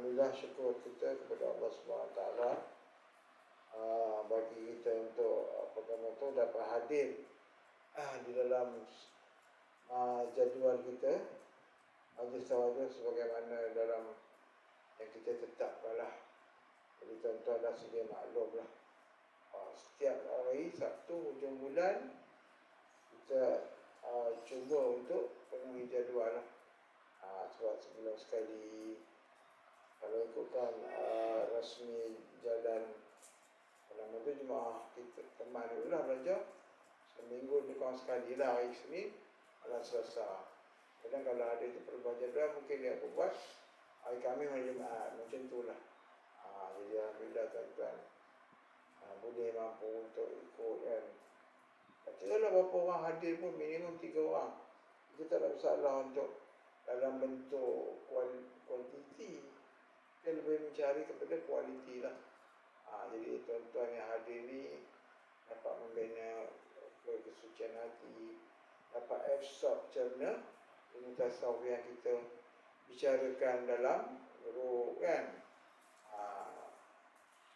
Alhamdulillah, syukur kita kepada Allah SWT bagi kita untuk dapat hadir di dalam jadual kita majlis tawaduk sebagaimana dalam yang kita tetapkan lah. Jadi tuan-tuan dah sedia maklum lah, setiap hari Sabtu hujung bulan kita cuba untuk penuhi jadual lah. Sebab sebelum sekali kalau ikutkan rasmi jalan dalam itu jemaah kita teman dulu lah belajar seminggu lebih sekali lah, hari Senin malam Selasa. Kadang kalau ada itu perubahan jadual mungkin dia buat hari Khamis hari Jumaat, macam itulah. Jadi alhamdulillah tuan-tuan boleh mampu untuk ikut kan. Katakanlah berapa orang hadir pun minimum 3 orang, kita tak ada masalah untuk dalam bentuk kuantiti. Kita lebih mencari kepada kualiti lah. Jadi tuan-tuan yang hadir ni dapat membina kesucian hati, dapat absorb cerna ilmu tasawuf yang kita bicarakan dalam guru kan.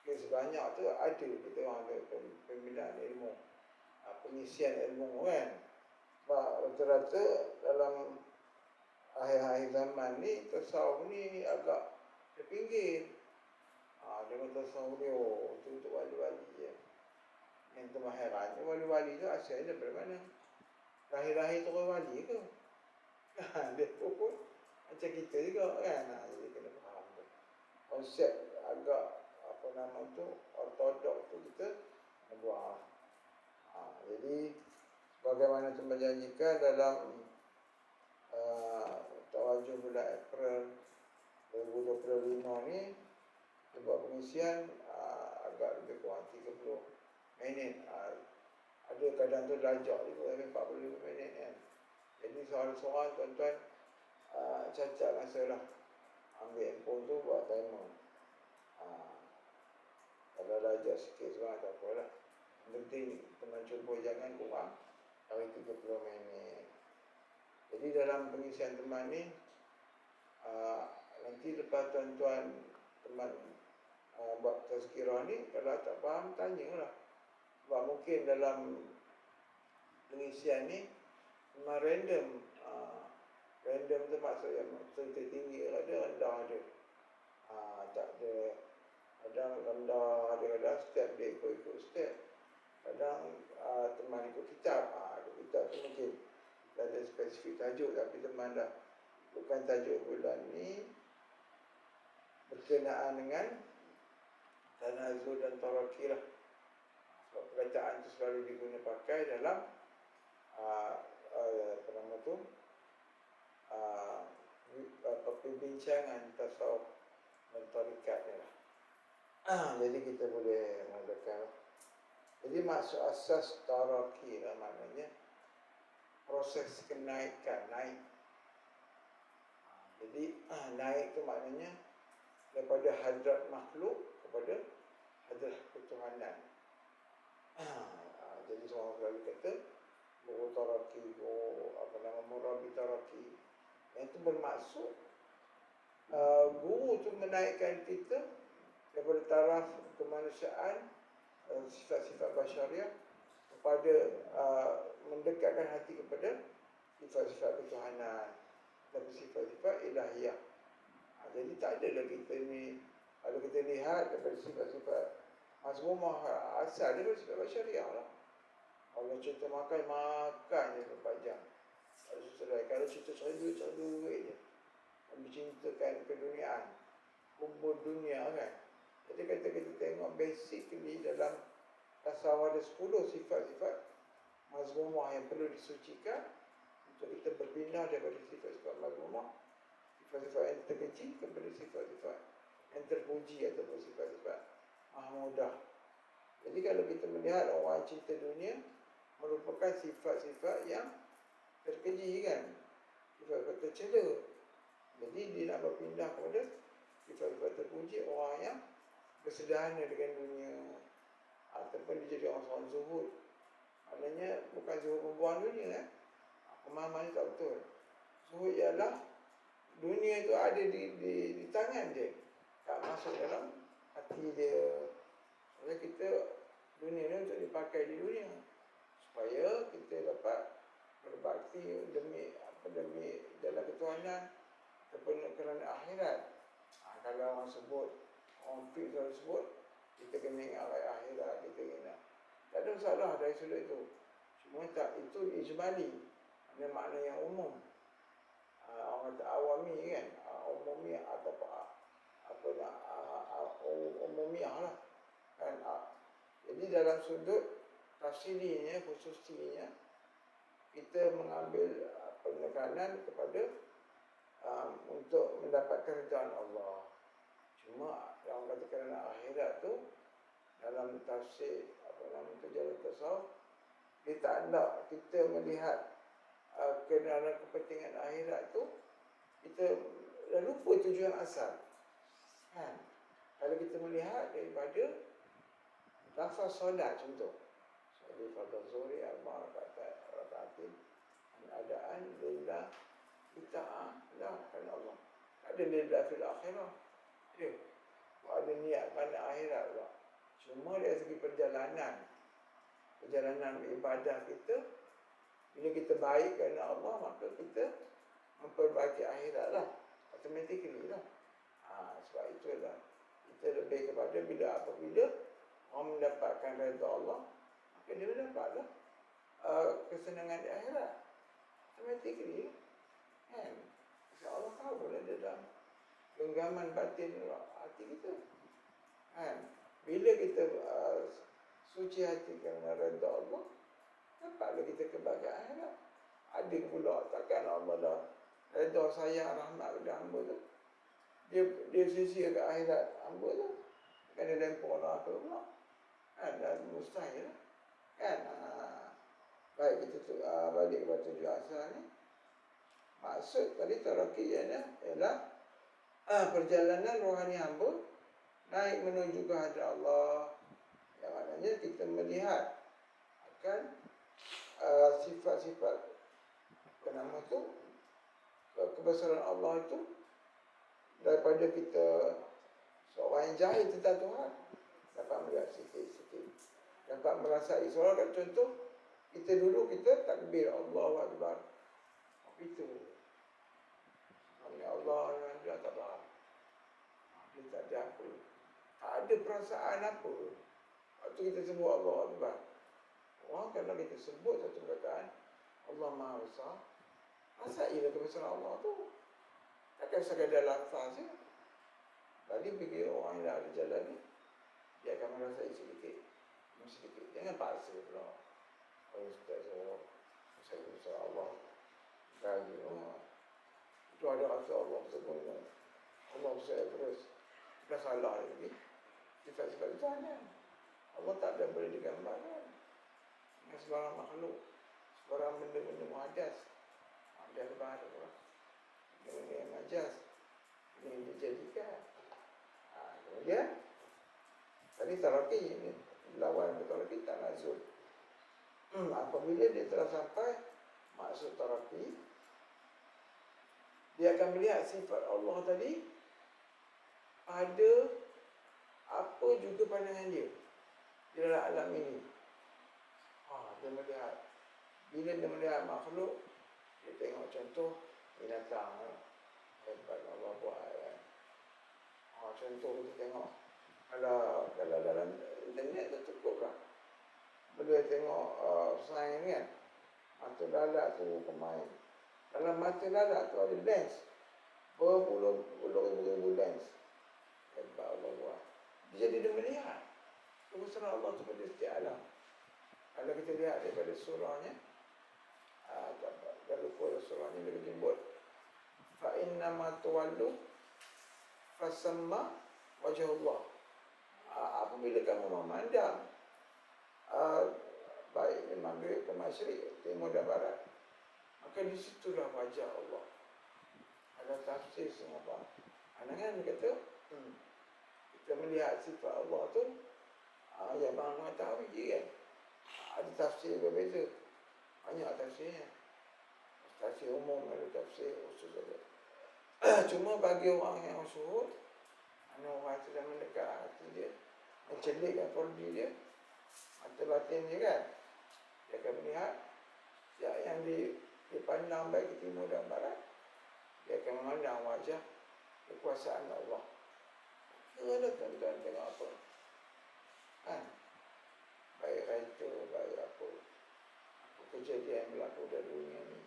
Sebanyak tu ada kita orang pembinaan ilmu, pengisian ilmu kan. Sebab rata-rata dalam akhir-akhir zaman ni tasawuf ni agak terpinggir. Dengan tasawuf ni, itu untuk wali-wali je. Yang termahirannya wali-wali tu asalnya daripada mana? Lahir-lahir tu orang wali ke? Dia pun macam kita juga kan. Jadi kena faham tu. Konsep agak ortodok tu kita buat. Jadi bagaimana tu menjanjikan dalam tawajuh bulan April 2025 ni buat pengisian agak lebih kurang 30 minit. Ada kadang tu lajak juga 45 minit kan. Jadi seorang-seorang tuan-tuan cacat masa lah, ambil handphone tu buat timer. Kalau lajak sikit sebenarnya tak apalah. Yang penting teman cuba jangan kurang dari 30 minit. Jadi dalam pengisian teman ni nanti lepas tuan-tuan teman buat tazkirah ni, kalau tak faham tanyalah. Sebab mungkin dalam pengisian ni memang random. Random tu maksudnya tinggi ada, rendah ada. Tak ada, kadang rendah ada, kadang step dia ikut step. Kadang teman ikut kitab. Ikut kitab tu mungkin tak ada spesifik tajuk, tapi teman dah bukan tajuk bulan ni berkenaan dengan tanazul dan taraki lah. Sebab perkataan itu selalu diguna pakai dalam perbincangan tasawuf dan tarikat ni lah. Jadi kita boleh menggunakan. Jadi maksud asas taraki lah, maknanya proses kenaikan, naik. Jadi naik tu maknanya daripada hadrat makhluk kepada hadrat ketuhanan. Jadi seorang selalu kata guru taraki, murabi taraki. Yang itu bermaksud guru tu menaikkan kita daripada taraf kemanusiaan, sifat-sifat basyariah kepada mendekatkan hati kepada sifat-sifat ketuhanan dan sifat-sifat ilahiyah. Jadi tak ada lah kita ni, kalau kita lihat daripada sifat-sifat mazmumah, asal dia daripada sifat basyariah lah. Kalau cerita makan je 24 jam. Kalau cerita cari duit je. Mencintakan keduniaan, kumpul dunia kan. Jadi kata kita tengok basically dalam tasawuf ada 10 sifat-sifat mazmumah yang perlu disucikan untuk kita berpindah daripada sifat-sifat mazmumah, sifat-sifat yang terkecil kepada sifat-sifat yang terpuji ataupun sifat-sifat mahmudah. Jadi kalau kita melihat orang cinta dunia merupakan sifat-sifat yang terkeji kan, sifat-sifat tercela. Jadi dia nak berpindah kepada sifat-sifat terpuji, orang yang bersederhana dengan dunia, ataupun dia jadi orang zuhud. Maknanya bukan zuhud membuang dunia. Pemahaman tak betul. Zuhud ialah dunia itu ada di tangan dia. tak masuk dalam hati dia. Oleh kita dunia ni untuk dipakai di dunia supaya kita dapat berbakti demi jalan ketuhanan ataupun kerana akhirat. Kalau orang sebut, orang fiqh sebut, kita kena ingat akhirat, kita kena. Tak ada masalah dari sudut itu. Cuma tak, itu ijmali. Ada makna yang umum. Orang kata awami kan, umumi atau apa nak, umumiyah lah. Kan? Jadi dalam sudut tafsirinya, khususinya, kita mengambil penekanan kepada untuk mendapatkan ridhaan Allah. Cuma yang kata kerana akhirat tu dalam tafsir jalan tasawuf, dia tak nak kita melihat kerana kepentingan akhirat tu, kita dah lupa tujuan asal. Kan? Kalau kita melihat daripada lafaz solat contoh, solat pada zuhri arba'a raka'atin adaan lillah ita'ah lah kerana Allah. Ada lillah fil akhirah. Ya. Ada niat pada akhirat pula. Cuma dari segi perjalanan ibadah kita, bila kita baik kerana Allah, maka kita memperbaiki akhirat lah. Automatically lah. Sebab itulah kita lebih kepada apabila orang mendapatkan redha Allah, maka dia mendapatlah kesenangan di akhirat. Automatically kan? Sebab Allah tahu pula dia dalam genggaman batin hati kita. Kan? Bila kita suci hati kerana redha Allah, dapatlah kita kebahagiaan akhirat. Ada pula takkan Allah dah redha sayang rahmat kepada hamba tu, dia sia-sia ke akhirat hamba tu, kan dia lempar neraka pula. Kan? Dan mustahil kan? Baik, kita balik kepada tujuan asal ni. Maksud tadi tarakiyahnya ialah perjalanan rohani hamba naik menuju ke hadirat Allah. Yang maknanya kita melihat akan sifat-sifat kebesaran Allah itu, daripada kita seorang yang jahil tentang Tuhan dapat melihat sikit-sikit, dapat merasai. Soal kan contoh, kita dulu kita takbir Allahu Akbar, itu Allah dia tak faham, dia tak ada apa, tak ada perasaan apa waktu kita sebut Allahu Akbar. Orang kalau kita sebut satu perkataan Allah Maha Besar, rasailah kebesaran Allah tu, takkan sekadar lafaz je. Bagi pergi orang yang ada jalan ni, dia akan merasai sedikit. Jangan paksa pula. Oh, Ustaz, saya besar Allah. Bagi orang itu ada rasa Allah sebenarnya. Allah besar terus. Dah salah lagi. Sifat-sifat itu hanya Allah tak ada boleh digambarkan dengan sebarang makhluk, sebarang benda-benda muhadas. Ada baru lah. Benda yang majas, ini dijadikan. Kemudian tadi taraki ini lawan taraki tanazul. Apabila dia telah sampai maksud taraki, dia akan melihat sifat Allah tadi pada apa juga pandangan dia di dalam alam ini. Dia melihat, bila dia melihat makhluk, dia tengok contoh binatang, hebat Allah buat kan. Contoh kita tengok, kalau dalam internet tu cukup lah, boleh tengok sains kan, mata lalat tu pemain. Dalam mata lalat tu ada lens, berpuluh-puluh lens. Hebat Allah buat. Jadi dia melihat kebesaran Allah tu pada setiap alam. Kalau kita lihat daripada surahnya, dah lupa surahnya, dia menyebut fa innama tuwallu fasamma wajhullah. Apabila kamu memandang baik di maghrib ke masyrik, timur dan barat, maka di situlah wajah Allah. Ada tafsir semua. Pandangan dia kata, kita melihat sifat Allah tu, yang Bang mengetahui je kan. Ada tafsir berbeza. Banyak tafsirnya. Tafsir umum, ada tafsir khusus saja. Cuma bagi orang yang masyhur, Mana orang sudah mendekat hati dia, mencelikkan korbi dia, mata batin dia kan. Dia akan melihat yang dipandang baik ke timur dan barat. Dia akan memandang wajah kekuasaan Allah. Kira tuan-tuan tengok apa? Kan? Baik renta, baik apa kejadian berlaku dalam dunia ni.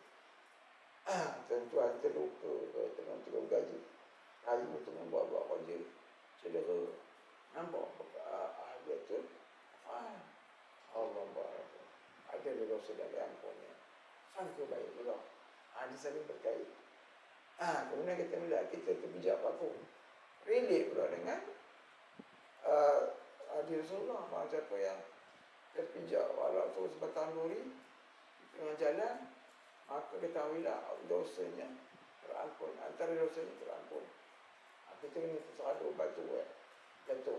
Tuan-tuan terluka ke, tengok gaji. Kayu tu membuat-buat kerja cedera. Nampak dia tu. Allah barak. Ada dosa dan diampunnya. Sangka baik pula. Dia saling berkait. Kemudian kita melihat kita terpijak paku. Relate pula dengan hadis Rasulullah. Siapa yang terpijak walau tu sebatang duri di tengah jalan, maka ketahuilah dosanya terampun. Antara dosanya terampun. Kita kena tersadar batu jatuh.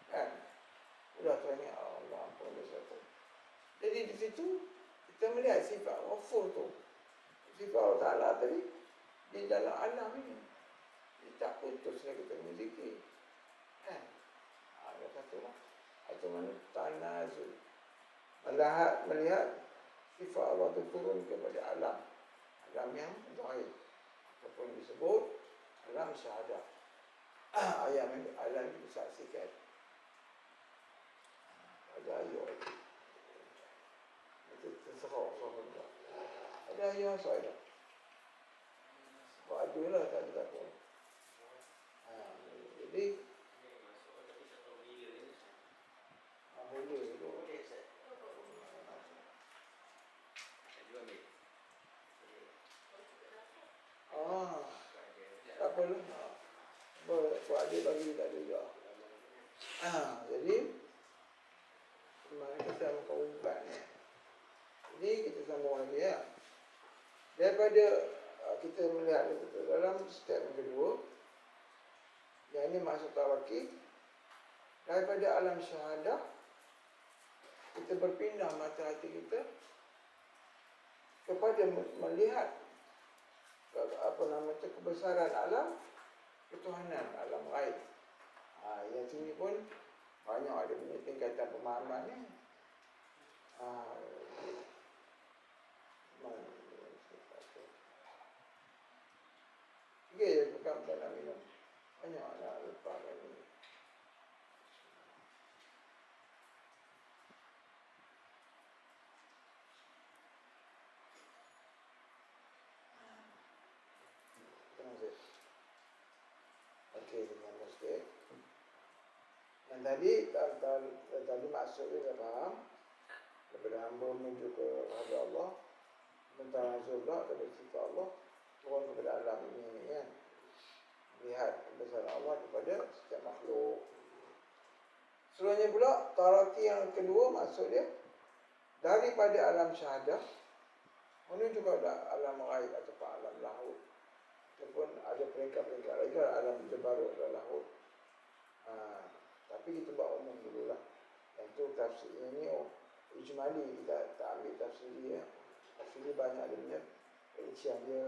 Kan? Sudah teringat Allah ampun dosa tu. Jadi di situ kita melihat sifat ghafur tu. Sifat Allah Ta'ala tadi di dalam alam ini. Dia tak putuslah kita berzikir. Kan? Ada satu lah. Atau mana tanazul. Melihat sifat Allah itu turun kepada alam. Alam yang zahir. Ataupun disebut alam syahadah. Ayat yang alam yang disaksikan. Ada ayat. Itu terserah. Ada ayat saya. Ada lah, tak ada apa. Jadi boleh tu. Tak apa lah. Buat dia bagi tak ada juga. Jadi mana kita muka umpat ni. Jadi kita sambung lagi ya. Daripada kita melihat dalam step yang kedua, yang ini maksud tawakif, daripada alam syahadah kita berpindah mata hati kita kepada melihat kebesaran alam ketuhanan, alam ghaib. Yang sini pun banyak ada punya tingkatan pemahaman ni. Okay, bukan nak minum. Banyak nak lupa kan ni. Okey, dengan sikit. Yang tadi maksudnya dah faham. Daripada hamba menuju ke hadirat Allah, tentang surga daripada sifat Allah turun kepada alam ini kan. Lihat kebesaran Allah kepada setiap makhluk. Selanjutnya pula taraki yang kedua maksud dia daripada alam syahadah menuju ke alam ghaib atau alam lahut. Ataupun ada peringkat-peringkat lagi alam jabarut dan lahut. Tapi kita buat umum dululah. Yang tu tafsir ini ijmali, kita tak ambil tafsir dia. Tafsir dia banyak dia punya perincian dia.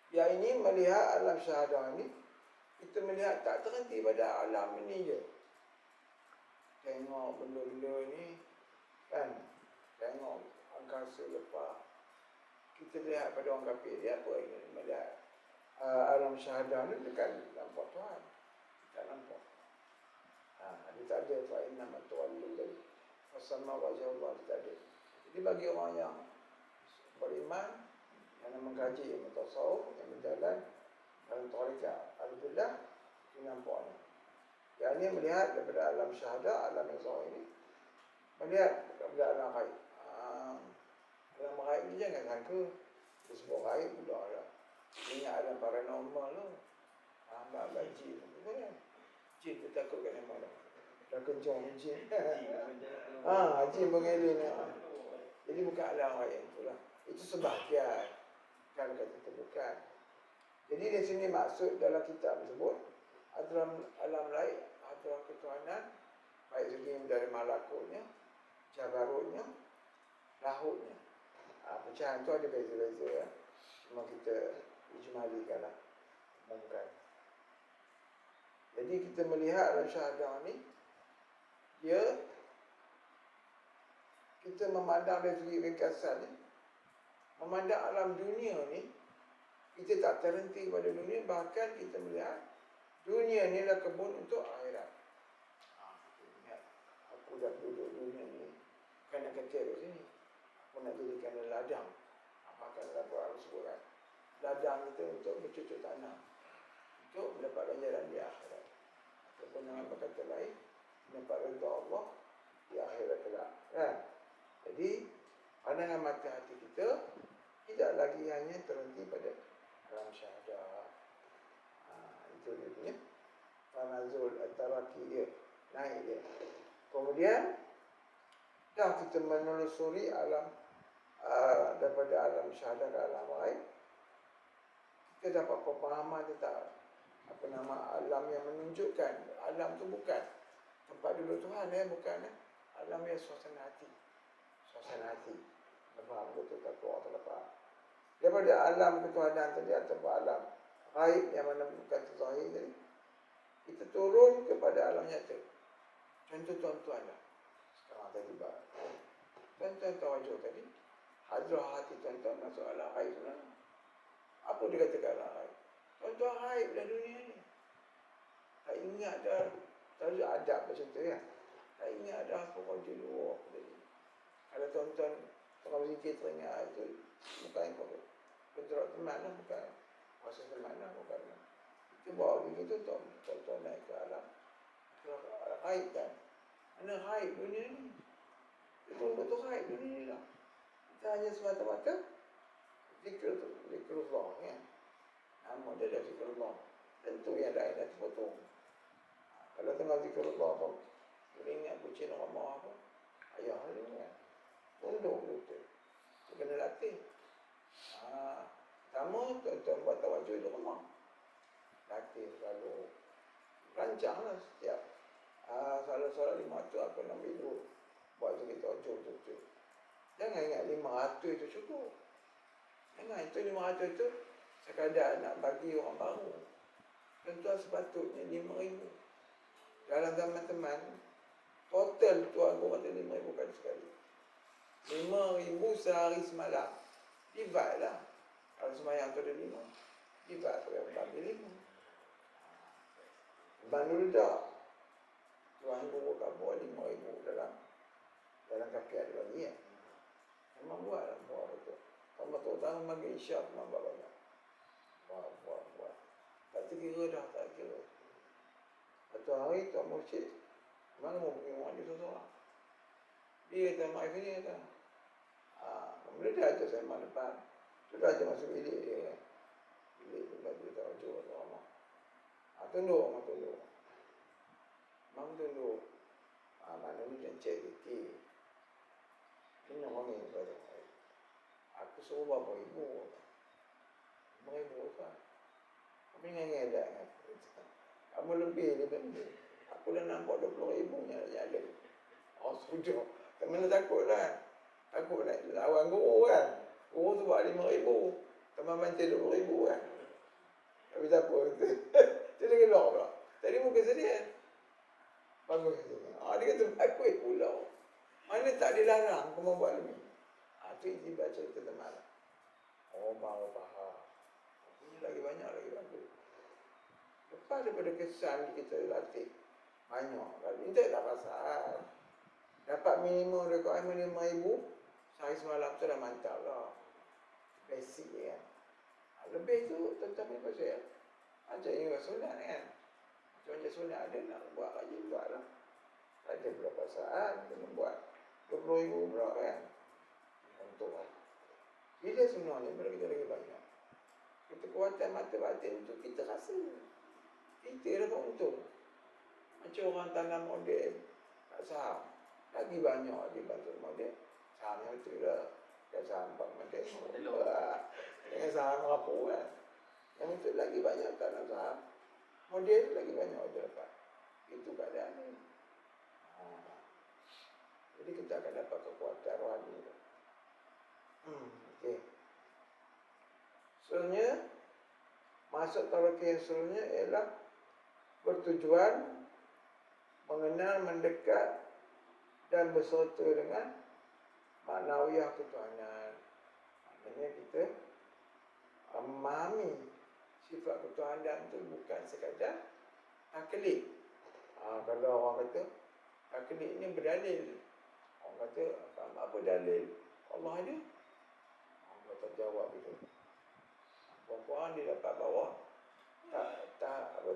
Yang ini melihat alam syahadah ini, kita melihat tak terhenti pada alam ini je. Tengok benda-benda ni kan, tengok angkasa lepas. Kita lihat pada orang kafir dia apa ini melihat alam syahadah ni dekat nampak Tuhan. Tak nampak. Dia tak ada fa'inna matu'allu dari fasama wajah Allah, dia tak ada. Jadi bagi orang yang beriman, yang mengkaji ilmu tasawuf, yang berjalan dalam tarikat al-billah, dia nampak ni. Yang ini melihat daripada alam syahadah, alam yang sahih ini, melihat daripada alam ghaib. Alam ghaib ni jangan sangka dia sebut ghaib pula lah. Ingat alam paranormal tu. Mbak jin tu kan. Jin tu takut kat nama dah. Dah kencang jin. Jin mengelin. Jadi bukan alam ghaib tu lah. Itu sebahagian. Kan kata itu bukan. Jadi di sini maksud dalam kitab tersebut alam lain adalah ketuhanan, baik segi dari malakutnya, jabarutnya, lahutnya. Pecahan tu ada beza-beza ya. Cuma kita ijmalikan lah. Umumkan. Jadi kita melihat dalam syahadah ni, kita memandang dari segi ringkasan ni, memandang alam dunia ni, kita tak terhenti pada dunia, bahkan kita melihat dunia ni adalah kebun untuk akhirat. Kita ingat, aku dah duduk dunia ni, bukan nak kecil kat sini. Aku nak jadikan ladang. Bahkan dalam Quran sebutkan, ladang kita untuk bercucuk tanah, untuk mendapat ganjaran di akhirat. Ataupun dengan berkata lain, mendapat redha Allah di akhirat kelak. Kan? Jadi, pandangan mata hati kita tidak lagi hanya terhenti pada alam syahadah. Itu dia punya tanazul at-taraki dia, naik dia. Kemudian dah kita menelusuri alam daripada alam syahadah ke alam lain, kita dapat pemahaman tentang alam yang menunjukkan alam tu bukan tempat duduk Tuhan, bukan alam yang suasana hati. Faham betul tak kuat tak faham. Daripada alam ketuhanan tadi atau alam ghaib yang mana bukan zahir tadi, kita turun kepada alam nyata. Contoh tuan-tuan lah. Sekarang tadi tuan-tuan tawajuh tadi, hadrah hati tuan-tuan masuk alam ghaib sebenarnya. Apa dia katakan alam ghaib? Tuan-tuan ghaib dalam dunia ni. Tak ingat dah, selalu adab macam tu kan. Tak ingat dah apa kau di luar apa tadi. Kalau tuan-tuan tengah berzikir teringat itu, bukan kontrol teman lah, bukan kuasa teman lah, bukan. Kita bawa pergi tu, tuan-tuan naik ke alam ghaib kan. Mana ghaib dunia ni? Betul-betul ghaib dunia ni lah. Kita hanya semata-mata zikrullah kan. Nama dia dah zikrullah. Tentu yang lain dah terpotong. Kalau tengah zikrullah pun, boleh ingat kucing ramah apa, ayah dia kan. Tunduk betul. Itu kena latih. Pertama, tuan-tuan buat tawajuh di rumah. Latih selalu. Rancanglah setiap solat 5 tu aku nak ambil buat sikit tawajuh betul-betul. Jangan ingat 500 itu cukup. Jangan itu 500 itu sekadar nak bagi orang baru. Tuan-tuan sepatutnya 5,000. Dalam zaman teman, total tuan guru kata 5,000 kali sekali. 5,000 sehari semalam. Divide lah. Kalau semayang tu ada 5, divide tu yang bagi 5. Bandul tak. Tuan guru kabur 5,000 dalam kaki ada lagi ya. Memang buat lah. Buat betul. Tambah tu tahun bagi isyak memang buat banyak. Buat. Tak terkira dah, tak kira. Satu hari Tuan Mursyid, mana mau pergi rumah dia seorang. Dia kata, mak ini kata, kemudian dia ajak saya mak depan. Sudah ajak masuk bilik dia kan. Bilik tu bagi tawajuh ke rumah. Tunduk, mak tunduk. Mak tunduk. Mana ni dia cek sikit. Minum wangi kata. Aku suruh berapa ribu. 5,000 kan. Tapi ngengel dah kan. Kamu lebih daripada ni. Aku dah nampak 20,000 nya ada. Sudah. Tak mana takut lah. Takut lah. Lawan guru kan. Guru tu buat 5,000. Teman bantai 20,000 kan. Tapi tak apa. Dia dah gelap pula. Tadi muka sedih kan. Bagus. Dia kata bagus pula. Mana tak dilarang kau buat lebih. Itu isi baca cerita teman. Baru faham. Ini lagi banyak lagi bagus. Lepas daripada kesan kita latih banyak. Minta tak pasal. Dapat minimum requirement 5,000 sehari semalam tu dah mantap lah. Basic kan. Lebih tu tentang ni pasal macam yang sunat kan. Macam sunat ada nak buat lagi buat lah. Tak ada berapa saat kena buat 20,000 pula kan. Untuk bila sebenarnya bila kita lagi banyak. Kekuatan mata batin tu kita rasa. Kita dapat untung. Macam orang tanam model kat saham. Lagi banyak dibantu model. Saham yang betul lah. Kat saham Pak Model. Dengan saham apa kan. Yang betul lagi banyak tanam saham. Model lagi banyak dia dapat. Itu keadaan ni. Jadi kita akan dapat kekuatan rohani. Okey. Sebenarnya masuk tarikh yang sebenarnya ialah bertujuan mengenal, mendekat dan bersatu dengan maknawiyah ketuhanan. Maknanya kita memahami sifat ketuhanan itu bukan sekadar taklid. Kalau orang kata taklid ini berdalil, orang kata apa dalil Allah ada? Allah tak jawab itu. Puan-puan dia dapat bawah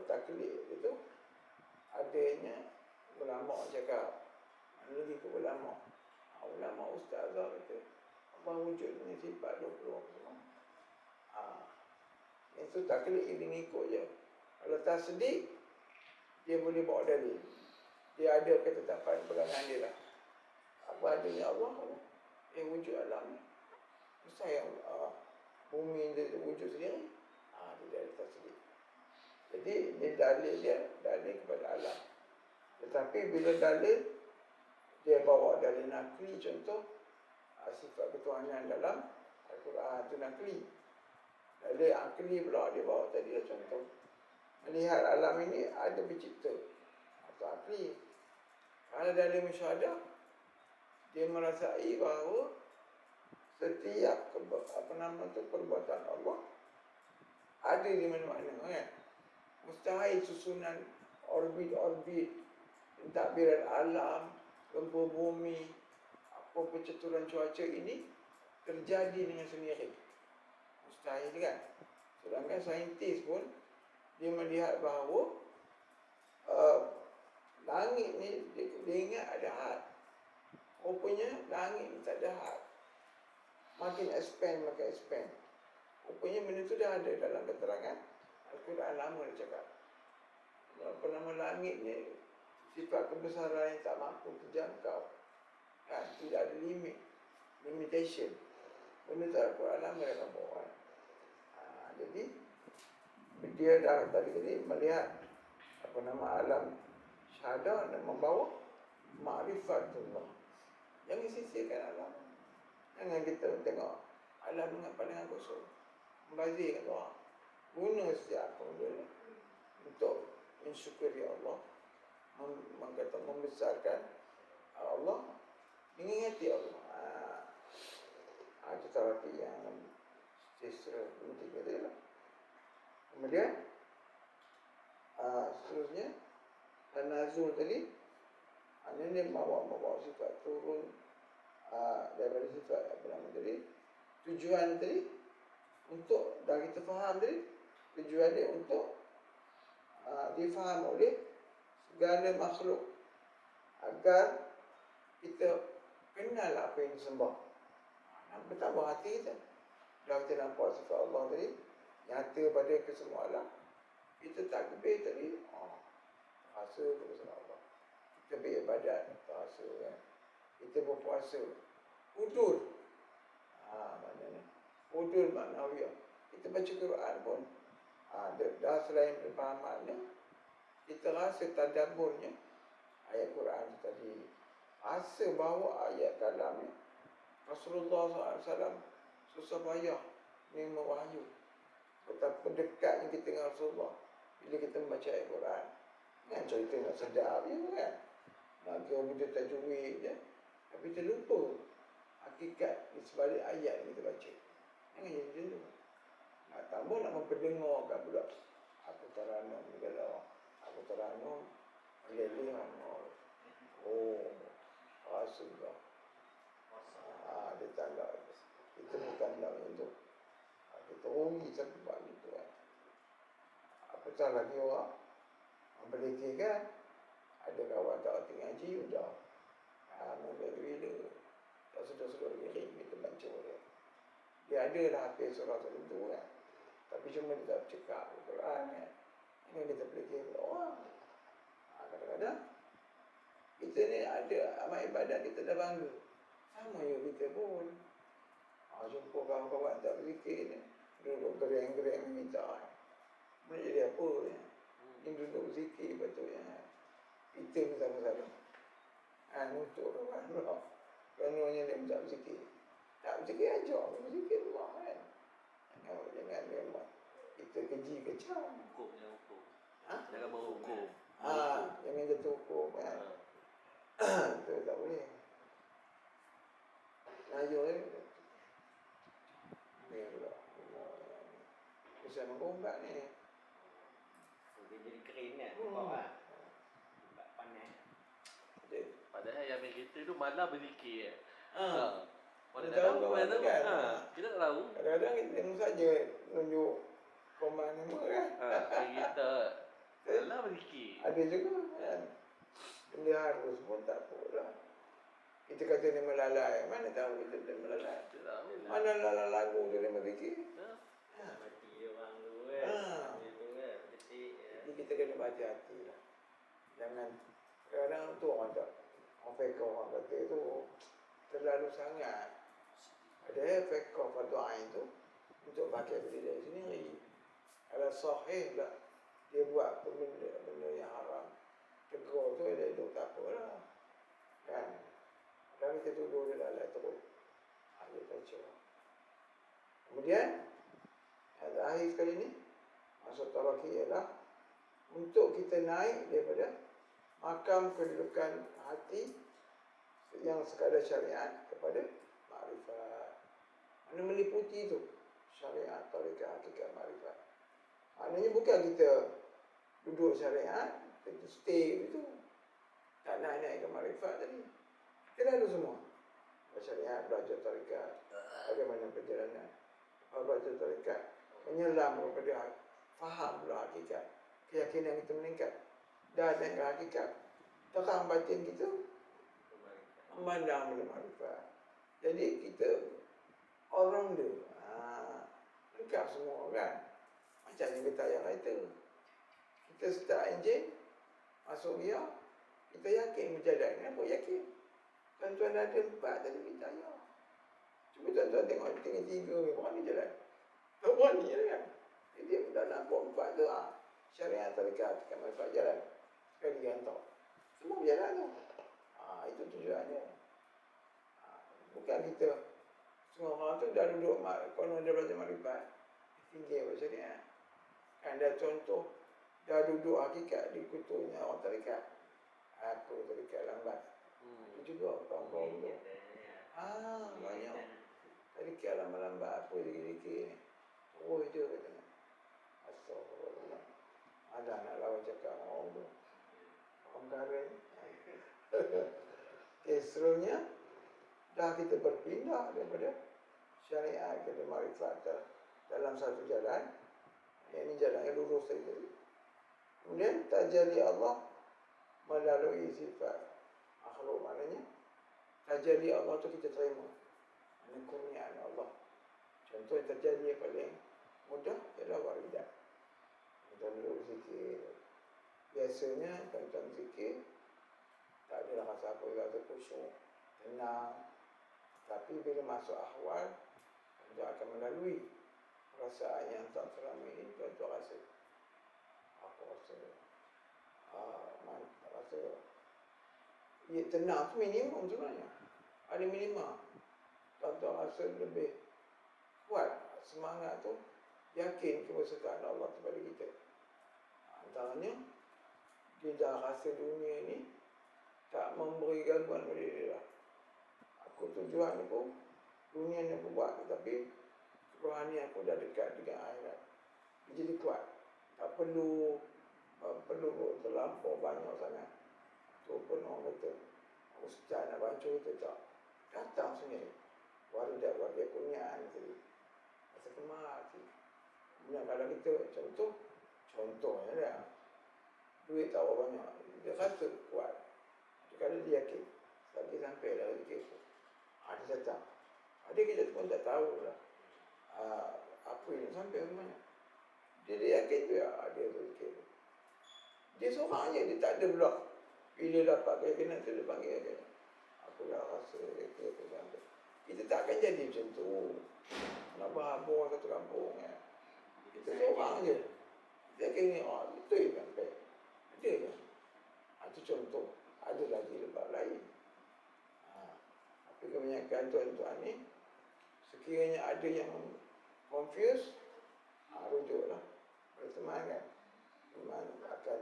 taklid itu adanya ulama cakap. Mana lagi ke ulama? Ulama ustazah kata Allah wujud dengan sifat 20 semua. Itu taklid ini ikut je. Kalau tasdik, dia boleh bawa dalil. Dia ada ketetapan pegangan dia lah. Apa adanya Allah yang wujud alam ni. Mustahil bumi dia wujud sendiri. Dia ada tasdik. Jadi dia dalil kepada alam. Tetapi bila dalil, dia bawa dalil nakli, contoh sifat ketuhanan dalam Al-Quran itu nakli. Dalil akli pula dia bawa tadi lah, contoh melihat alam ini ada pencipta atau akli. Kalau dalil musyahadah, dia merasai bahawa setiap perbuatan Allah ada di mana-mana kan. Mustahil susunan orbit pentadbiran alam, gempa bumi, apa percaturan cuaca ini terjadi dengan sendiri. Mustahil kan. Sedangkan saintis pun dia melihat bahawa langit ni dia ingat ada had. Rupanya langit ni tak ada had. Makin expand. Rupanya benda tu dah ada dalam keterangan Al-Quran lama dia cakap. Apa nama langit ni sifat kebesaran yang tak mampu terjangkau. Kan, tidak ada limitation. Benda tu Al-Quran lama dia bawa. Jadi dia dah tadi melihat alam syahadah dan membawa ma'rifatullah. Jangan sisihkan alam. Jangan kita tengok alam dengan pandangan kosong. Membazir kat orang. Guna setiap benda untuk mensyukuri Allah, membesarkan Allah, mengingati Allah. Itu terapi yang secara penting dia lah. Kemudian seterusnya Tanazul tadi, ini membawa sifat turun daripada sifat apa nama tadi. Tujuan tadi untuk, dah kita faham tadi, tujuan dia untuk difaham oleh segala makhluk agar kita kenal apa yang disembah. Bertambah hati kita. Dah kita nampak sifat Allah tadi nyata pada kesemua alam. Kita takbir tadi, rasa kepada Allah. Kita beribadat, rasa kan. Kita berpuasa, udur. Maknanya udur maknawiyah. Kita baca Quran pun dah selain pemahamannya, kita rasa tadabburnya ayat Quran tadi. Rasa bahawa ayat kalamnya Rasulullah SAW susah payah menerima wahyu. Betapa dekatnya kita dengan Rasulullah bila kita membaca ayat Quran. Kan cerita nak sedap je kan. Nak kira benda tajwid je. Tapi kita lupa hakikat di sebalik ayat yang kita baca. Jangan jadi macam tu. Nak tambah nak memperdengarkan pula. Aku teranum kalau aku teranum leleh rasa juga. Dia tanda. Kita bukan dalam itu. Kita rugi satu buat itu kan. Apatah lagi orang berlekeh kan. Ada kawan tak hati ngaji sudah. Mula bila tak sedar-sedar lirik kita baca dia. Dia ada lah hafil surah tertentu kan. Tapi cuma dia tak cakap Al-Quran kan. Ini kita berlekeh pada orang. Kadang-kadang kita ni ada amal ibadat kita dah bangga. Sama ya kita pun. Jumpa kawan-kawan tak berzikir ni, duduk gereng-gereng minta. Boleh jadi apa ya? Ini duduk berzikir patutnya. Kita pun sama-sama. Untuk kawan pula. Kerana dia tak berzikir. Tak berzikir ajak. Berzikir Allah kan. Jangan memang. Kita keji kecam. Hukum. Jangan menghukum. Jangan jatuh hukum kan. Itu tak boleh. Najul ni pula bisa mengumbat ni. Dia jadi kering kan, nampak tak panas. Padahal yang main kereta tu malam berzikir. Mana Kita tak tahu, tahu mana tahu kan. kita tak tahu. Kadang-kadang kita tengok saja tunjuk koman nama kan. Main kereta malam berzikir. Ada juga kan. Benda harus pun tak apalah. Kita kata dia melalai. Mana tahu kita dia melalai. Mana lalai lagu dia berzikir. Mati orang tu kan. Itu kan, detik. Jadi kita kena berhati-hati lah. Jangan, kadang-kadang tu orang tak, orang fekor orang kata tu terlalu sangat. Ada fekor fardu ain tu untuk pakai benda dari sendiri. Kalau sahih pula dia buat benda yang haram, tegur tu dia duduk tak apalah kan. Kadang kita tuduh dia lalai terus. Dia kacau. Kemudian yang terakhir sekali ni, maksud taraki ialah untuk kita naik daripada makam kedudukan hati yang sekadar syariat kepada makrifat. Mana meliputi itu syariat, tarikat, hakikat, makrifat. Maknanya bukan kita duduk syariat, kita stay itu, tak naik ke makrifat tadi. Kita dah ada semua. Syariat, belajar tarikat, bagaimana perjalanan, belajar tarikat, menyelam kepada faham pula hakikat, keyakinan kita meningkat, dah naik ke hakikat, terang batin kita memandang benda makrifat. Jadi kita orang dia lengkap semua kan. Macam ni kita yang itu, kita start enjin, masuk gear, kita yakin berjalan. Kenapa yakin? Tuan-tuan ada 4 tadi kita ya. Cuba tuan-tuan tengok tinggal 3 ni, berani jalan. Tak berani kan. Jadi dalam 4 tu syariat tarikat kan manfaat jalan. Sekali hantar. Semua berjalan tu. Itu tujuannya. Bukan kita semua orang tu dah duduk konon dia belajar makrifat, tinggi apa syariat. Kan ada contoh dah duduk hakikat di kutunya orang tarikat. Aku tarikat lambat. Itu juga kawan-kawan tu. Banyak. Tarikat lambat-lambat apa dikit-dikit ni. Terus je katanya. Astagfirullah. Ada nak lawan cakap orang tu. Orang karen. Seterusnya dah kita berpindah daripada syariat kepada makrifat dalam satu jalan. Yang ini jalan yang lurus tadi. Kemudian tajalli Allah melalui sifat makhluk, maknanya tajalli Allah tu kita terima. Ini kurniaan Allah. Contoh yang tajalli yang paling mudah ialah waridat. Tuan duduk zikir. Biasanya tuan zikir tak ada rasa apa, rasa khusyuk, tenang. Tapi bila masuk ahwal, tuan akan melalui perasaan yang tak selama ini tuan rasa. Aku rasa rasa tenang tu minimum sebenarnya. Ada minima. Tuan-tuan rasa lebih kuat semangat tu, yakin kebesaran Allah kepada kita. Antaranya dia dah rasa dunia ni tak memberi gangguan pada dia lah. Aku tujuan aku dunia ni aku buat, tapi rohani aku dah dekat dengan akhirat. Dia jadi kuat. Tak perlu terlampau banyak sangat. Tu pun orang kata ustaz nak baca kita tak. Datang sendiri. Waridat kurniaan tadi. Rasa kemar hati. Kemudian kalau kita contohnya dah. Duit tak berapa banyak. Dia rasa kuat. Kalau dia yakin. Lagi sampai dah rezeki tu. Dia datang. Ada kita pun tak tahu lah. Apa yang sampai ke mana. Dia yakin tu ya. Dia rezeki tu. Dia seorang je. Dia tak ada pula. Bila dapat keyakinan tu dia panggil dia. Aku dah rasa rezeki tu sampai. Kita tak akan jadi macam tu. Nak berhabur satu kampung kan. Kita seorang je. Dia yakin ni. Betul je sampai. Ada je. Itu contoh. Ada lagi lepas lain. Tapi kebanyakan tuan-tuan ni, sekiranya ada yang confused, rujuklah. Berteman kan. Teman akan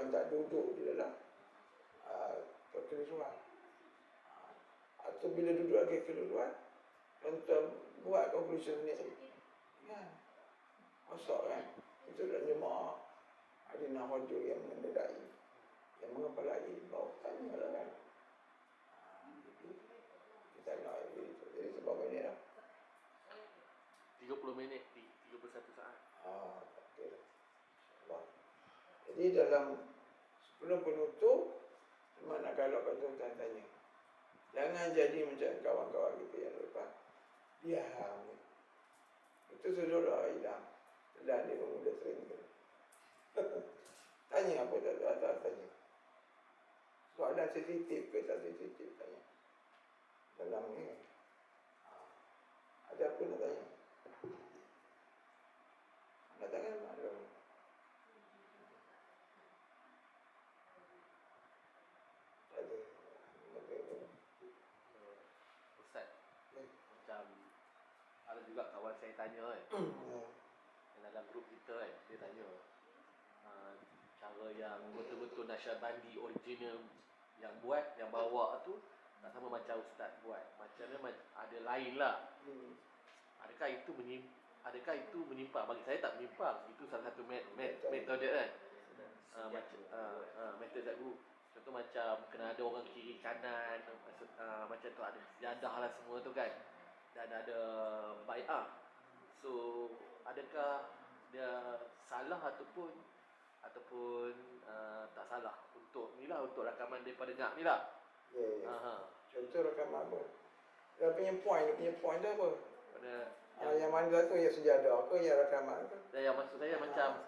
tuan tak duduk di dalam kekeliruan. Atau bila duduk lagi kekeliruan, tuan buat conclusion sendiri. Kan? Masak kan? Itu adalah jemaah Adinah Wajud yang menedai, yang mengepalai, bawa tanya lah kan. Kita nak itu. Jadi sebab ini lah. 30 minit, 31 saat. Okay. InsyaAllah. Jadi dalam sebelum penutup, cuma nak galakkan tuan-tuan tanya. Jangan jadi macam kawan-kawan kita yang lepas. Diam. Itu sudah hilang. Dan dia muda sering. Tanya apa tak tanya. Soalan sensitif ke tak sensitif tanya. Dalam ni. Ada apa nak tanya? Nak tanya maklum. Ustaz, macam ada juga kawan saya tanya kan, dalam grup kita kan, dia tanya cara yang betul-betul Naqsyabandi original yang buat, yang bawa tu tak sama macam Ustaz buat. Macamnya ada lain lah. Adakah itu menyimpang? Bagi saya tak menyimpang. Itu salah satu metode kan. Metode tak guru. Contoh macam kena ada orang kiri kanan, macam tu ada sejadah lah semua tu kan. Dan ada bai'ah. So adakah dia salah ataupun tak salah untuk ni lah, untuk rakaman daripada ngak ni lah. Contoh rakaman apa? Dia punya point tu apa? Yang mana tu yang sejadah ke, yang rakaman ke? Yang maksud saya macam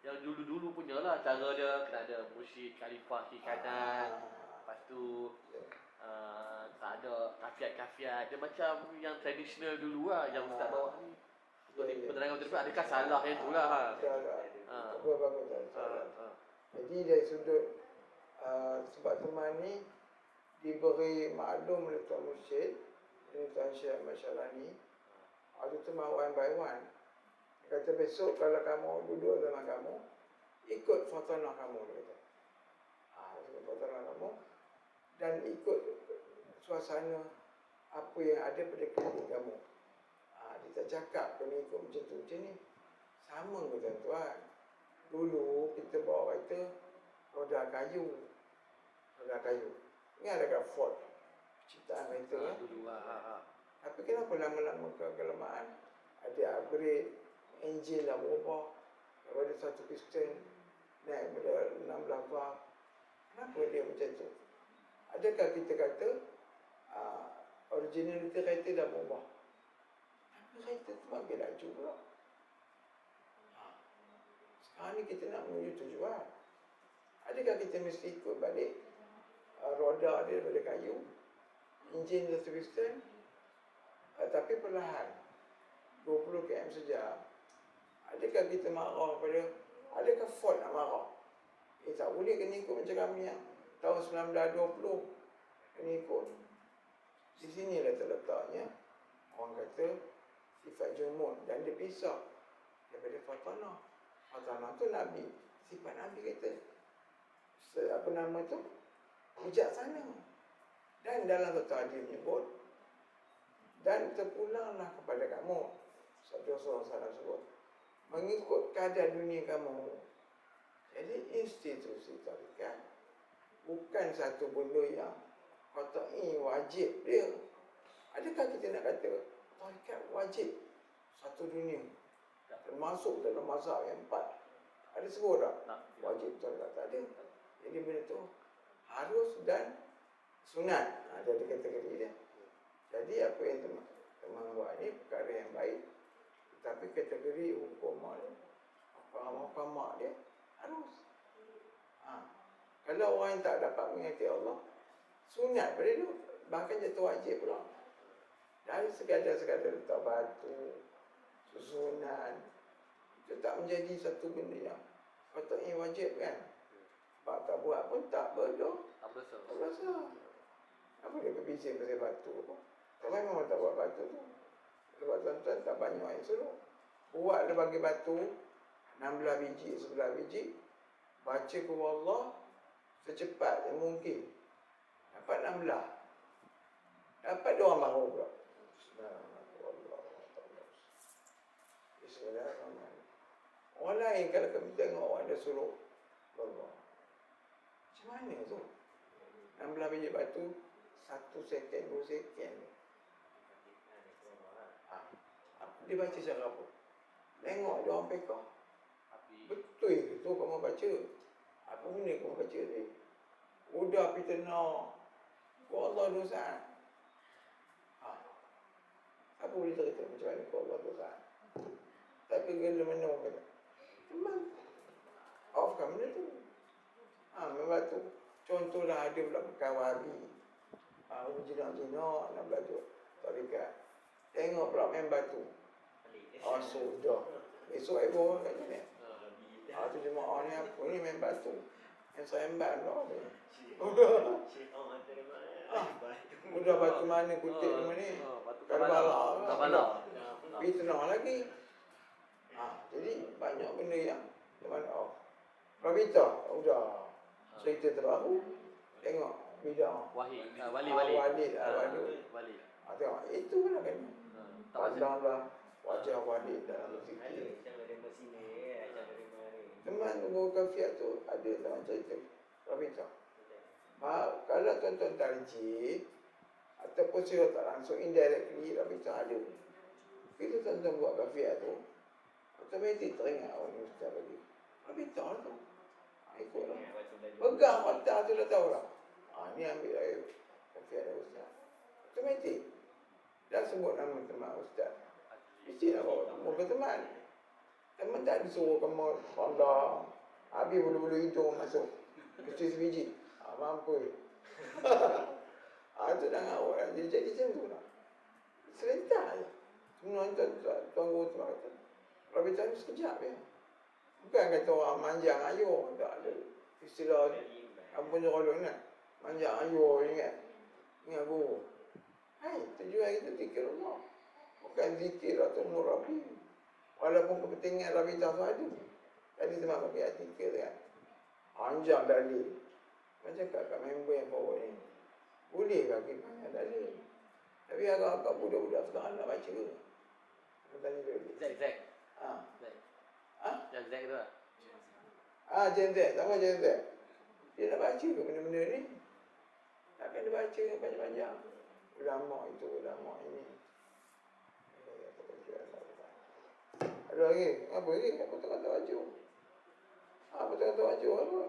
yang dulu-dulu punya lah, cara dia kena ada mursyid, khalifah kiri kanan. Lepas tu tak ada kafiat-kafiat. Dia macam yang tradisional dulu lah, yang Ustaz bawa ni. Penerangan betul-betul, adakah salah yang tu lah? Bagus. Jadi dari sudut sebab teman ni diberi maklum oleh Tuan Mursyid, ini Tuan Syekh Masyarani. Waktu tu mau one by one. Dia kata besok kalau kamu duduk sama kamu, ikut fatanah kamu. Dia kata. Ikut fatanah kamu dan ikut suasana apa yang ada pada keliling kamu. Dia tak cakap kena ikut macam tu, macam ni. Sama ke tuan-tuan? Dulu kita bawa kereta roda kayu. Ini ada kat Ford ciptaan kereta Dulu Tapi kenapa lama-lama kegelamaan ada upgrade, enjin dah berubah daripada satu piston naik pada 16 valve. Kenapa dia macam tu? Adakah kita kata originality kereta dah berubah? Tapi kereta tu makin laju pula. Sekarang ni kita nak menuju tujuan. Adakah kita mesti ikut balik roda dia daripada kayu, enjin satu piston, tapi perlahan 20 km sejam? Adakah kita marah pada, adakah Ford nak marah? Tak boleh, kena ikut macam kami yang tahun 1920 kena ikut. Di sinilah terletaknya orang kata sifat jumud, dan dia pisah daripada fatanah. Fatanah tu Nabi, sifat Nabi kata apa nama tu, bijaksana. Dan dalam satu hadis menyebut, dan terpulanglah kepada kamu, sabda Rasulullah sebut, mengikut keadaan dunia kamu. Jadi institusi tarikat bukan satu benda yang qat'i wajib dia. Adakah kita nak kata tarikat wajib satu dunia, termasuk dalam mazhab yang 4? Ada sebut tak? Wajib tarikat tak ada. Jadi benda tu harus dan sunat. Ada kategori dia. Jadi apa yang teman buat ni perkara yang baik, tetapi kategori hukum mahkamah dia harus. Kalau orang yang tak dapat mengerti Allah, sunat pada dia, bahkan jatuh wajib pula. Dari sekadar-sekadar letak batu, susunan, itu tak menjadi satu benda yang patutnya wajib kan. Sebab tak buat pun tak berdoa, tak berasa. Apa dia berbising pasal batu apa? Tak memang tak buat batu tu. Sebab tuan-tuan tak banyak yang suruh. Buat dia bagi batu 16 biji, 11 biji, baca qul huwallah secepat yang mungkin. Dapat 16. Dapat 2 orang baru pula. Bismillahirrahmanirrahim. Orang lain kalau kami tengok orang dah suruh Allah. Macam mana tu? 16 biji batu 1 second, 2 second. Dia baca cara apa? Tengok dia orang pekah. Betul ke tu kamu baca? Apa benda kamu baca ni? Udah fitnah. Kau Allah dosa. Apa boleh cerita macam mana kau Allah dosa? Tapi gila mana orang kata? Memang off kan benda tu. Memang tu. Contohlah ada pula kawan Wahabi. Jinak-jinak nak belajar tarikat. Tengok pula main batu. Sudah. Esok ibu kat sini. Tu jemaah ni apa ni main batu. Yang seremban pula ni. Udah batu mana kutip nama ni? Karbala. Fitnah lagi. Jadi banyak benda yang teman Rabita udah cerita terbaru. Tengok bidah. Wali. Tengok itu pula kan. Pandanglah wajah Walid dalam zikir. Teman umur kafiat tu ada dalam cerita Rabita. Kalau tuan-tuan tarjih ataupun secara tak langsung indirectly Rabita ada. Kita tuan-tuan buat kafiat tu automatik teringat orang ustaz lagi. Rabita tu. Ikutlah. Pegang otak tu dah tahu lah. Ni ambil air kafiat dari ustaz. Automatik. Dah sebut nama teman ustaz. Mesti nak bawa muka teman. Teman tak disuruh kamu pandang. Habis bulu-bulu hidung masuk. Kecil sebiji. Mampu. Itu dah ngawak lah. Jadi macam tu lah. Serentak je. Semua tuan guru tu kata. Rabita ni sekejap je. Bukan kata orang manjang ayuh. Tak ada istilah. Apa punya kolon kan. Manjang ayuh ingat. Ingat guru. Tujuan kita zikir Allah. Bukan zikir atau murabi. Walaupun kepentingan Rabita tu ada. Tadi teman kami artikel kan. Anjang dalil. Macam kat member yang bawa ni. Boleh bagi banyak dalil. Tapi agak-agak budak-budak sekarang nak baca ke? Aku tanya dia. Zack. Yang Zack tu lah. Gen Z. Sama Gen Z. Dia nak baca ke benda-benda ni? Takkan dia baca panjang-panjang. Ulama itu, ulama ini. Ada lagi? Apa lagi? Apa tengah-tengah baju? Apa tengah-tengah baju? Apa?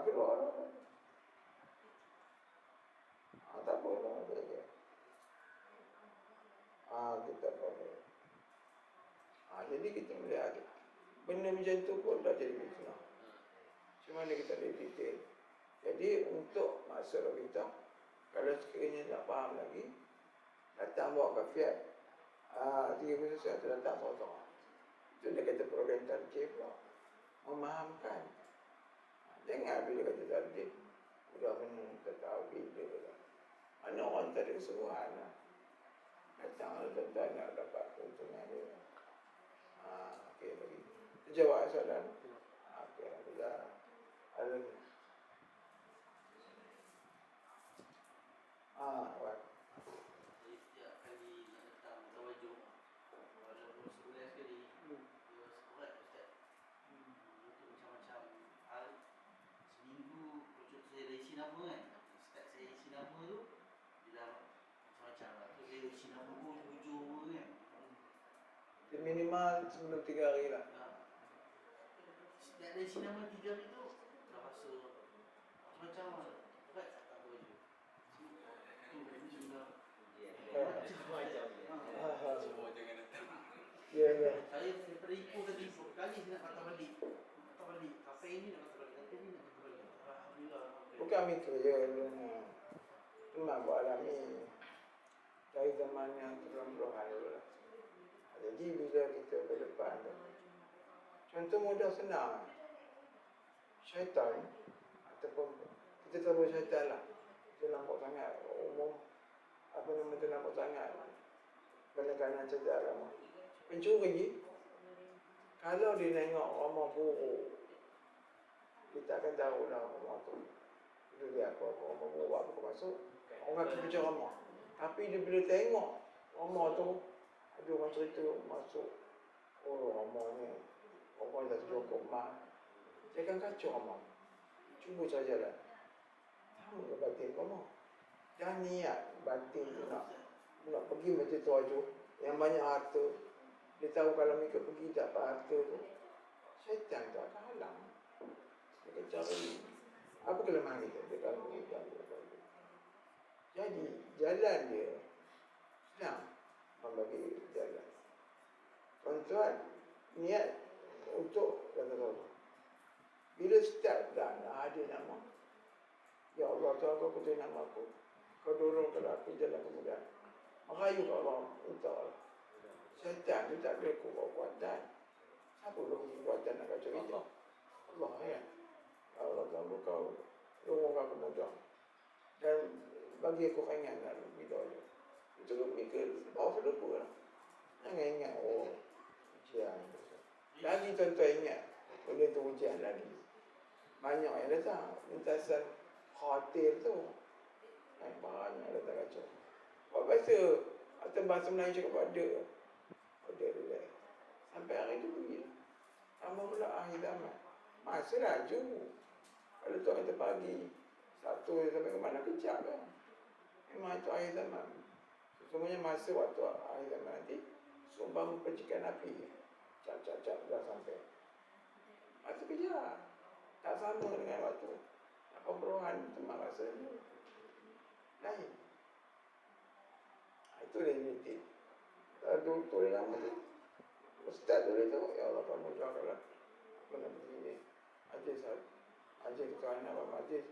Keluar lah. Tak apa lah. Kita boleh. Jadi kita melihat benda macam tu pun dah jadi fitnah. Macam mana kita ada detail. Jadi untuk masalah kita, kalau sekiranya tak faham lagi, datang bawa kafiat. 3 khusus tu datang potong. Itu dia kata program tarjih pula. Memahamkan. Jangan bila kata tarjih. Udah benar tak tahu bila lah. Mana orang tak ada keseruhan lah. Datang tuan-tuan nak dapat keuntungan dia. Okey bagi. Jawab soalan. Okey, alhamdulillah. Ada lagi. Wan. Setiap kali nak datang tawajuh, walaupun sebulan sekali, dia sekolah Ustaz. Untuk macam-macam hal. Seminggu, contoh saya dah isi nama kan. Start saya isi nama tu, dia dah macam-macam lah. Tu saya isi nama hujung kan. Minimal sebelum 3 hari lah. Setiap dah isi nama 3 hari tu, dah rasa macam-macam lah. Berat tak tawajuh. Ya. Saya daripada ikut tadi kali saya nak patah balik. Sampai ini nak patah balik. Sampai ini nak patah balik. Alhamdulillah. Bukan mikir je. Memang buat alami. Dari zaman yang terlalu-lalu dulu lah. Jadi bila kita ke depan tu. Contoh mudah senang. Syaitan. Ataupun kita terlalu syaitan lah. Kita nampak sangat umum. Apa nama tu nampak sangat. Benda kanan cerita agama. Pencuri. Kalau dia tengok Rama buruk, dia takkan tahu dah Rama tu. Itu dia apa Rama buruk apa masuk. Orang akan bicara Rama. Tapi dia bila tengok Rama tu, ada orang cerita masuk. Oh Rama ni, orang dah jumpa mak. Dia akan kacau Rama. Cuba cari jalan. Sama ke batin Rama. Jangan niat batin tu nak pergi macam tu aja. Yang banyak harta. Dia tahu kalau mereka pergi dapat harta tu, syaitan tu akan halang. Dia akan cari. Apa kelemahan kita? Dia kalau jadi, jalan dia senang membagi jalan. Tuan-tuan, niat untuk kata Allah. Bila start dah nak hadir nama, ya Allah, Tuhan kau kutuk nama aku. Kau dorong kalau aku jalan kemudian. Merayu ke Allah, minta Allah. Syaitan dia tak ada kekuatan. Siapa ada kekuatan nak kacau kita? Allah ya. Allah Tuhan kau dorong aku mudah. Dan bagi aku ringan nak pergi doa. Itu mikir bawa selupa lah. Jangan ingat, oh, ujian. Lagi tuan-tuan ingat, benda tu ujian lagi. Banyak yang datang. Lintasan khawatir tu. Banyak yang datang kacau. Buat bahasa, atau bahasa Melayu cakap ada. Ada dia. Sampai hari tu pergi. Sama pula akhir zaman. Masa laju. Kalau tu kata pagi, satu sampai ke mana kejap kan. Memang itu akhir zaman. Semuanya masa waktu akhir zaman nanti, sumbang percikan api. Cap-cap-cap dah sampai. Masa kejap. Tak sama dengan waktu. 80-an teman rasa ni. Lain. Itu dia united. Tu dia nama tu. Ustaz tu dia tu, ya Allah kamu jawablah. Apa nak begini. Aziz kita anak Abang Aziz.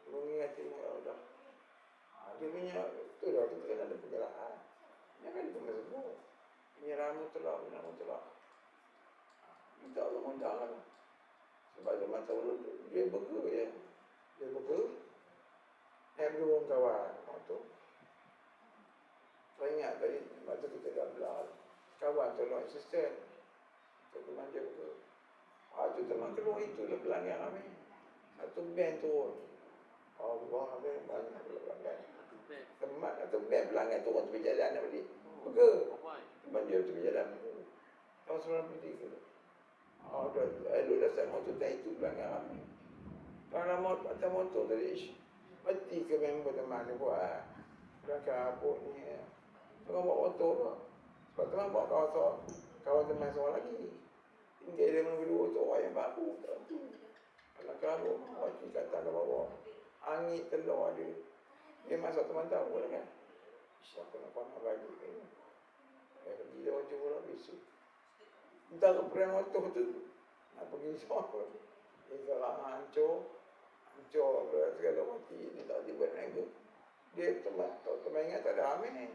Mengingatimu ya Allah. Dia punya, tu dah, kita kan ada penjelasan. Dia kan dia sebut. Penyerahan mutlak, benar mutlak. Minta Allah mudah lah. Sebab dia mata dulu, dia burger je. Dia burger. Naik berdua kawan. Waktu. Saya ingat tadi, waktu kita dah belah. Kawan tolong asisten. Untuk kemanja burger. Waktu teman keluar itu dah pelanggan kami. Satu band turun. Allah, banyak pelanggan. Teman atau band pelanggan turun tepi jalan nak beli. Burger. Teman dia tepi jalan. Tahun 93 tu. Dulu dah saya motor dan itu pelanggan kami. Kalau nama atas motor tadi, mati ke member teman dia buat. Belakang apa ni. Tengah bawa motor tu. Sebab teman bawa kawan teman seorang lagi. Tinggal dia menunggu dua tu orang yang baru. Belakang apa, wakil kata ke bawah. Angin telur ada. Dia masuk teman tahu lah kan. Siapa nak bagi ni. Dia pergi dia wajib pula besok. Entah ke perang motor tu. Nak pergi siapa. Dia seorang hancur segala mati. Dia tak tiba naga. Dia teman ingat tak ada amin.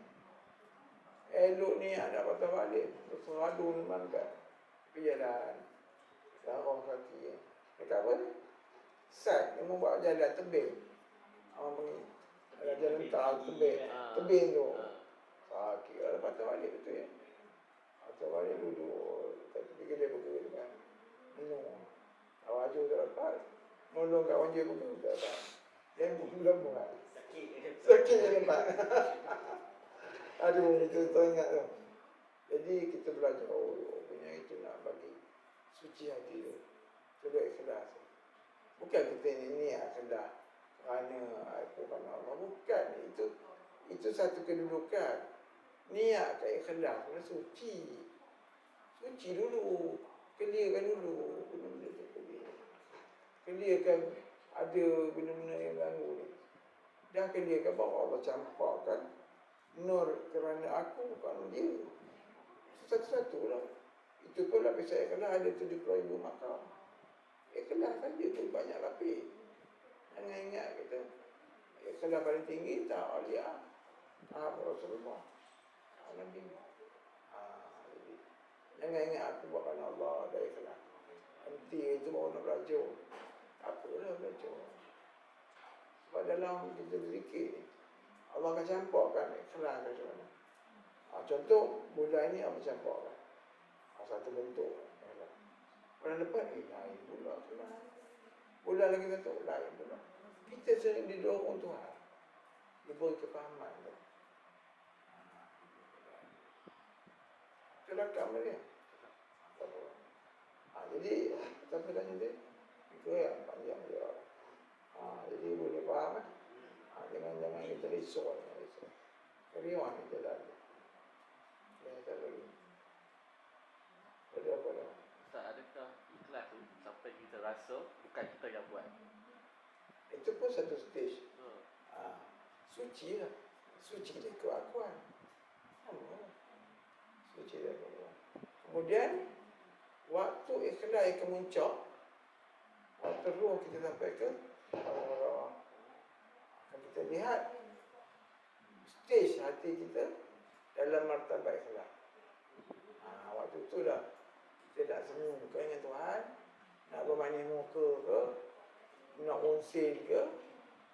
Elok ni ada patah balik. Seradu ni kan. Perjalanan. Darah kaki. Dekat apa ni? Sat. Dia membuat jalan tebing. Orang panggil. Ada jalan tak tebing. Tebing tu. Sakit. Ada patah balik betul ya. Patah balik duduk. Tapi dia bergerak kan. Minum. Awak tu tak dapat. Nolong kawan dia bergerak tak dapat. Dia bergerak. Sakit dia dapat. Aduh, itu teringat tu. Jadi kita belajar. Punya itu nak bagi suci hati tu. Sudah ikhlas. Bukan kita ni ikhlas kerana aku kerana Allah. Bukan. Itu satu kedudukan. Niat ke ikhlas. Kena suci. Suci dulu. Clearkan dulu. Benda-benda tu clearkan ada benda-benda yang ganggu ni. Dah clearkan bahawa Allah campakkan nur kerana aku bukan dia. Satu-satu lah. Itu pun lapis saya kena ada 70,000 makam. Ikhlas saja tu banyak lapis. Jangan ingat kita. Ikhlas paling tinggi tak awliya. Rasulullah. Nabi. Jangan ingat aku buat kerana Allah ada ikhlas. Nanti itu baru nak belajar. Apalah belajar. Sebab dalam kita berzikir, Allah akan campurkan ikhlas macam mana. Contoh, bulan ni apa campurkan? Satu bentuk. Bulan depan, lain pula Tuhan. Bulan lagi kata, lain pula. Kita sering didorong Tuhan. Diberi kefahaman tu. Celakam dia. Jadi, siapa tanya dia? Itu yang panjang dia. Jadi boleh faham kan? Jangan kita risau. Keriuan kita dah. Ya, tak lagi. Apa dah? Ustaz, adakah ikhlas tu sampai kita rasa bukan kita yang buat? Itu pun satu stage. Suci lah. Suci dia keakuan. Suci dia keakuan. Kemudian, waktu ikhlas kemuncak, waktu roh kita sampai ke Allah. Kita lihat stage hati kita dalam martabat ikhlas. Waktu tu dah kita nak semua muka dengan Tuhan, nak bermanis muka ke, nak unsil ke,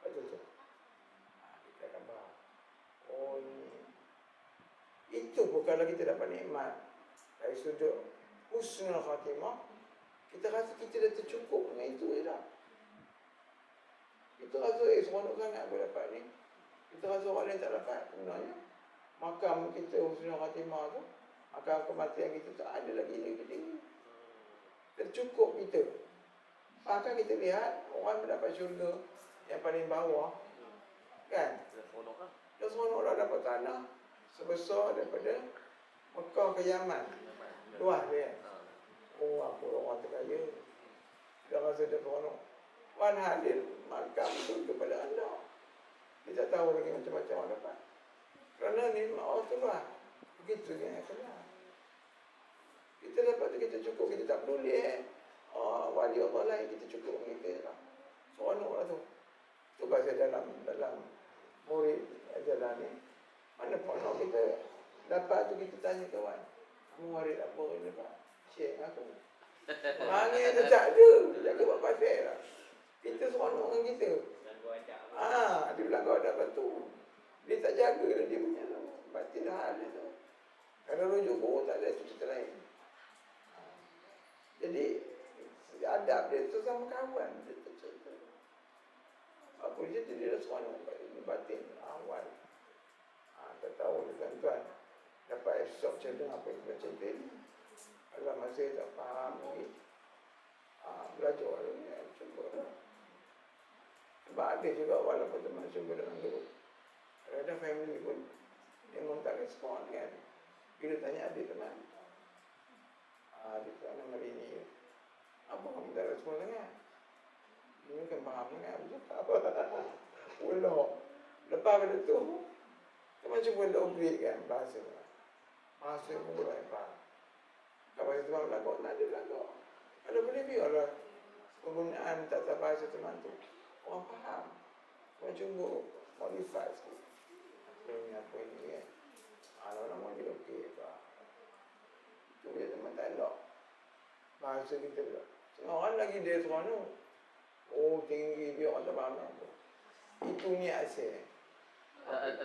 waktu tu kita akan faham. Oh, ini itu pun kalau kita dapat nikmat dari sudut husnul khatimah, kita rasa kita dah tercukup dengan itu je dah. Kita rasa seronok sangat aku dapat ni. Kita rasa orang lain tak dapat. Sebenarnya makam kita husnul khatimah tu, makam kematian kita tak ada lagi tinggi. Tercukup kita. Bahkan kita lihat orang mendapat syurga yang paling bawah, kan? Dah seronok lah. Dah seronok dah dapat tanah sebesar daripada Mekah ke Yaman. Luas dia. Oh, apa orang terkaya. Dah rasa dah seronok. Wan hadir makam tu kepada anda. Dia tak tahu lagi macam-macam orang dapat. Kerana ni Allah tu lah. Begitu yang kenal. Kita dapat tu kita cukup. Kita tak peduli wali Allah lain, kita cukup dengan kita lah. Seronok lah tu. Tu pasal dalam murid ajaran ni. Mana pun kita dapat tu kita tanya kawan. Murid apa ni dapat? Syekh aku. Orangnya tu tak ada. Jaga buat pasal lah. Kita seronok dengan kita. Dia bilang kau ada bantu. Dia tak jaga dia punya batin hal dia tu. Kalau rujuk guru tak ada cerita lain. Jadi adab dia tu sama kawan dia tu cerita. Apa dia tu dia seronok kat batin awal. Tak tahu dia tuan-tuan dapat esok macam apa yang macam ni. Kalau masih tak faham lagi, belajar lagi, cuba lah. Sebab ada juga walaupun teman cuba dengan guru, kadang-kadang family pun memang tak respon kan. Bila tanya adik teman, adik teman hari ni, apa kamu tak respon sangat? Ini kan faham sangat, apa cakap apa? Ulok. Lepas pada tu, teman cuba nak upgrade kan bahasa. Bahasa pun boleh faham. Kalau bahasa teman berlagak, tak ada berlagak. Kalau boleh biarlah penggunaan tata bahasa teman tu orang faham. Teman cuba modify sikit. Apa ini kan. Kalau orang mau dia okey apa. Tu dia teman tak elok. Bahasa kita pula. Setengah orang lagi dia seronok. Oh tinggi dia orang tak faham apa. Itu niat asal.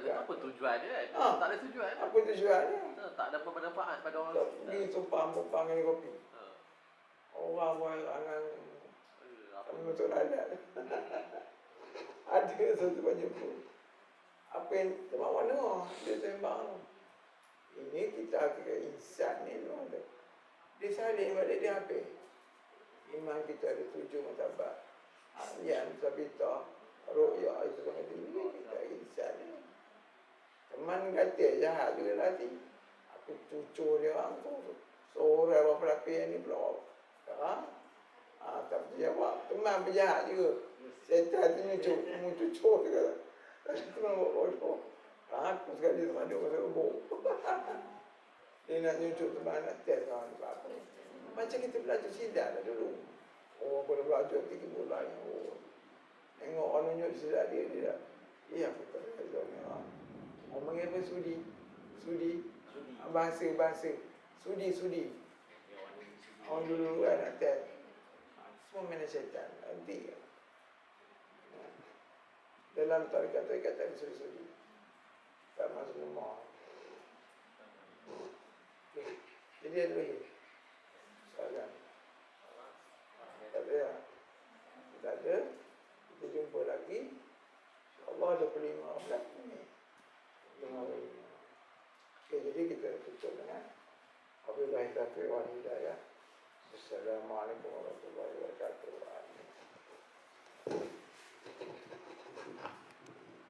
Apa tujuan dia kan? Tak ada tujuan. Apa tujuan dia? Tak ada bermanfaat pada orang. Pergi tumpang-tumpang dengan kopi. Orang buat angan kami betul ada. Ada satu banyak pun. Apa yang teman mana dia sembang. Ini kita kira insan ni loh. Dia salin balik dia habis. Iman kita ada 7 martabat. Yang sabita, ru'ya itu sangat tinggi. Kita insan ni. Teman kata jahat juga nanti. Aku cucur dia orang tu. Seorang apa perapian ni pula. Sekarang tak berjawab. Teman berjahat juga. Setan tu cucur juga. Teman buat bodoh. Aku sekali teman dia pasal ubuk. Dia nak nyucuk teman nak test kawan apa. Macam kita belajar sidar dah dulu. Oh, aku dah belajar 3 bulan. Oh. Tengok orang nyucuk sidar dia dah. Ya, aku tak belajar. Orang panggil apa? Sudi. Bahasa. Sudi. Orang dulu kan nak test. Semua mana syaitan. Nanti. Dalam tarikat-tarikat tak ada sudi. Tak masuk rumah. Jadi ada lagi soalan. 5 ini. 5. Okey, jadi kita tutup dengan wabillahi taufiq wal hidayah.